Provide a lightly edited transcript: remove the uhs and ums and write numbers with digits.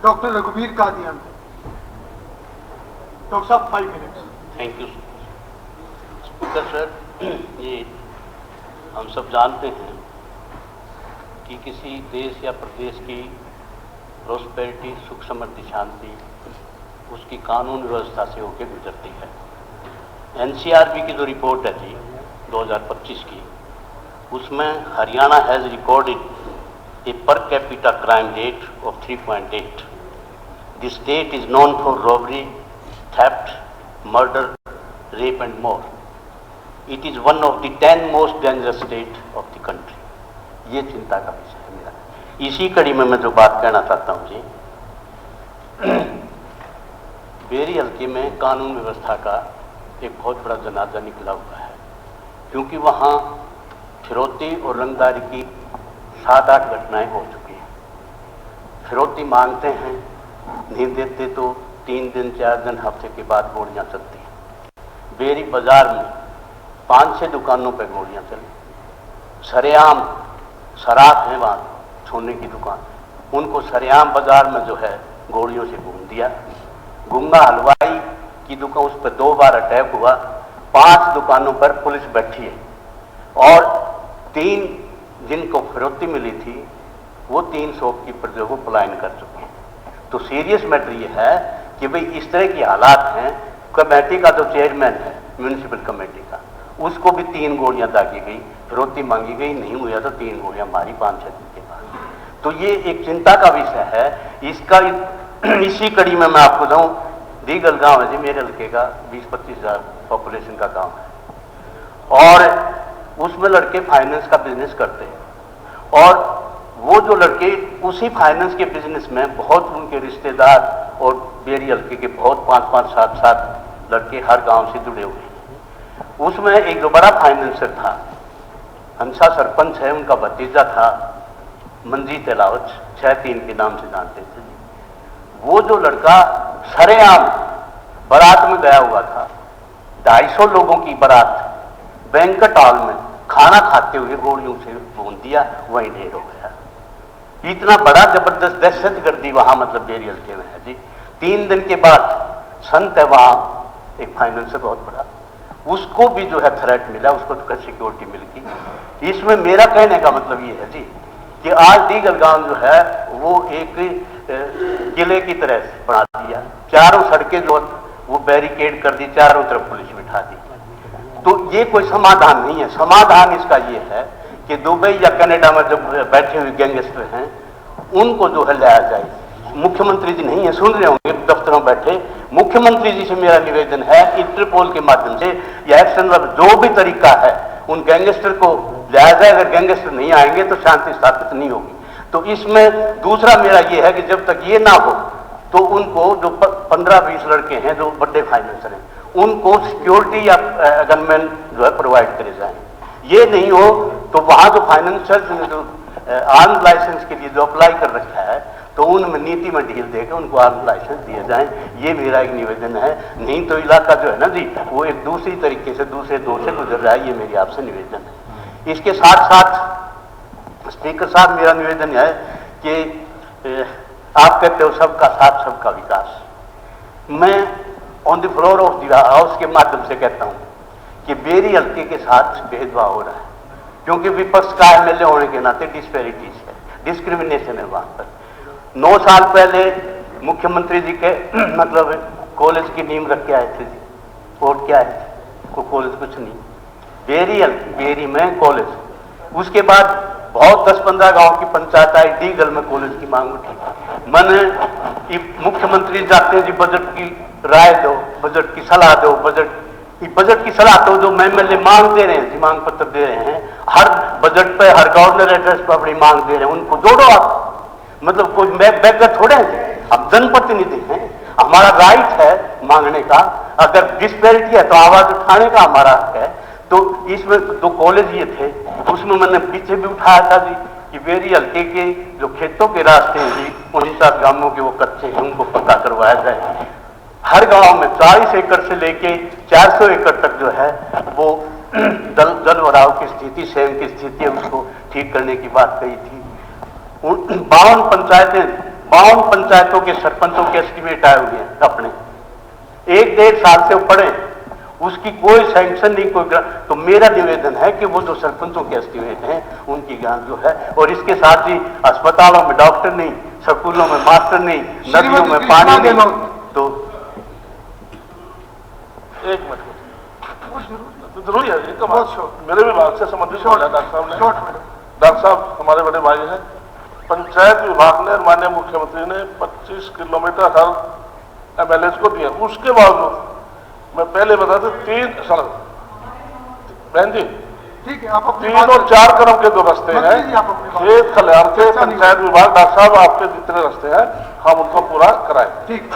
Doctor रघुवीर Kadian. Doctor साहब 5 minutes. Thank you speaker sir. ये हम सब जानते हैं कि किसी देश या प्रदेश की प्रोस्पेरिटी, सुख समृद्धि, शांति उसकी कानून व्यवस्था से होकर गुजरती है। एनसीआरबी की जो रिपोर्ट है जी 2025 की, उसमें Haryana has recorded A per capita crime rate of 3.8। The state is known for robbery, theft, murder, rape and more. It is one of the 10 most dangerous state of the country. ये चिंता का विषय है मेरा। इसी कड़ी में मैं जो बात कहना चाहता हूँ जी, बेरी हल्के में कानून व्यवस्था का एक बहुत बड़ा जनाजा निकला हुआ है, क्योंकि वहाँ फिरौती और रंगदारी की 7-8 घटनाएं हो चुकी हैं। फिरौती मांगते हैं, नहीं देते तो 3 दिन 4 दिन हफ्ते के बाद गोलियां चलती हैं। बेरी बाजार में 5-6 दुकानों पर गोलियां चली। सरेआम शराब है वहाँ, सोने की दुकान, उनको सरेआम बाजार में जो है गोलियों से भून दिया। गुंगा हलवाई की दुकान, उस पर 2 बार अटैक हुआ। 5 दुकानों पर पुलिस बैठी है और 3 जिनको फिरौती मिली थी वो 3 शॉपकीपर जो वो पलायन कर चुके हैं। तो सीरियस मैटर ये है कि भाई इस तरह की हालात हैं। कमेटी का जो चेयरमैन है म्यूनिसिपल कमेटी का, उसको भी 3 गोलियां दागी गई, फिरौती मांगी गई, नहीं हुआ तो 3 गोलियां मारी 5-6 दिन के बाद। तो ये एक चिंता का विषय है। इसका इसी कड़ी में मैं आपको बताऊं, दीगल गांव है जी मेरे हल्के का, 20-25 हजार पॉपुलेशन का गांव है और उसमें लड़के फाइनेंस का बिजनेस करते हैं। और वो जो लड़के उसी फाइनेंस के बिजनेस में बहुत उनके रिश्तेदार और बेरी हल्के के बहुत 5-5, 7-7 लड़के हर गांव से जुड़े हुए हैं। उसमें एक जो बड़ा फाइनेंसर था, हंसा सरपंच है, उनका भतीजा था मंजीत अलावत, 6-3 के नाम से जानते थे। वो जो लड़का सरेआम बारात में गया हुआ था, 250 लोगों की बारात, बैंक्वेट हॉल में खाना खाते हुए गोलियों से भून दिया, वहीं ढेर हो गया। इतना बड़ा जबरदस्त दहशतगर्दी वहां मतलब बेरी हल्के में है जी। 3 दिन के बाद संत है वहां, एक फाइनेंसर बहुत बड़ा, उसको भी जो है थ्रेट मिला, उसको तो सिक्योरिटी मिल गई। इसमें मेरा कहने का मतलब ये है जी कि आज दीगल गांव जो है वो एक किले की तरह बना दिया। चारों सड़कें जो वो बैरिकेड कर दी, चारों तरफ पुलिस बिठा दी। तो ये कोई समाधान नहीं है। समाधान इसका ये है कि दुबई या कनाडा में जो बैठे हुए गैंगस्टर हैं उनको जो है लाया जाए। मुख्यमंत्री जी नहीं है, सुन रहे होंगे दफ्तरों में बैठे, मुख्यमंत्री जी से मेरा निवेदन है इंटरपोल के माध्यम से या एक्शन जो भी तरीका है उन गैंगस्टर को लाया जाए। अगर गैंगस्टर नहीं आएंगे तो शांति स्थापित नहीं होगी। तो इसमें दूसरा मेरा ये है कि जब तक ये ना हो तो उनको जो 15-20 लड़के हैं जो बड़े फाइनेंसर हैं, उनको सिक्योरिटी या गनमैन जो है प्रोवाइड करे जाए। ये नहीं हो तो वहां जो फाइनेंसर्स ने जो आर्म लाइसेंस के लिए जो अप्लाई कर रखा है तो उनमें नीति में ढील देकर उनको आर्म लाइसेंस दिए जाए। ये मेरा एक निवेदन है। नहीं तो इलाका जो है ना जी वो एक दूसरी तरीके से दूसरे दौर से गुजर रहा है। ये मेरी आपसे निवेदन है। इसके साथ साथ स्पीकर साहब मेरा निवेदन है कि आप कहते हो सबका साथ सबका विकास। मैं on the floor of the house के माध्यम से कहता हूं कि बेरी हल्के के साथ भेदभाव हो रहा है, क्योंकि विपक्ष का एमएलए होने के नाते डिस्पैरिटीज है, डिस्क्रिमिनेशन है वहां पर। 9 साल पहले मुख्यमंत्री जी के मतलब कॉलेज की नींव रख के आए थे जी, और क्या है को कॉलेज कुछ नहीं, बेरी में कॉलेज। उसके बाद बहुत 10-15 गांव की पंचायत आई, डीगल में कॉलेज की मांग उठी। मैंने मुख्यमंत्री जाते हैं जी बजट की राय दो, बजट की सलाह दो, बजट की सलाह तो जो एमएलए मांग दे रहे हैं जी, मांग पत्र दे रहे हैं, हर बजट पे हर गवर्नर एड्रेस पर अपनी मांग दे रहे हैं, उनको जोड़ो आप। मतलब कोई बैकर थोड़े हैं, अब जनप्रतिनिधि हैं, हमारा राइट है मांगने का। अगर डिस्पैरिटी है तो आवाज उठाने का हमारा हक है। तो इसमें 2 कॉलेज ये थे, उसमें मैंने पीछे भी उठाया था जी कि बेरी हल्के के जो खेतों के रास्ते हैं जी 49 गांवों के वो कच्चे हैं, उनको पक्का करवाया जाए। हर गांव में 40 एकड़ से लेके 400 एकड़ तक जो है वो जल भराव की स्थिति, सेम की स्थिति है, उसको ठीक करने की बात कही थी। 52 पंचायतें 52 पंचायतों के सरपंचों के एस्टीमेट आए हुए हैं अपने, 1-1.5 साल से वो पड़े, उसकी कोई सैंक्शन नहीं, कोई तो मेरा निवेदन है कि वो जो सरपंचों के एस्टीमेट हैं उनकी ग्रांट जो है, और इसके साथ ही अस्पतालों में डॉक्टर नहीं, स्कूलों में मास्टर नहीं, नदियों में पानी नहीं, तो एक मिनट जरूरी है ये तो मेरे विभाग से संबंधित हो डॉक्टर साहब ने। डॉक्टर साहब हमारे बड़े भाई हैं, पंचायत विभाग ने माननीय मुख्यमंत्री ने 25 किलोमीटर हर एमएलए को दिया, उसके बावजूद मैं पहले बता दूं 3 सड़क बहन जी, ठीक है, आप 3 और 4 क्रम के 2 रास्ते हैं, खेत खलिहान के पंचायत विभाग डॉक्टर साहब आपके जितने रास्ते हैं हम उनको पूरा कराएं। ठीक।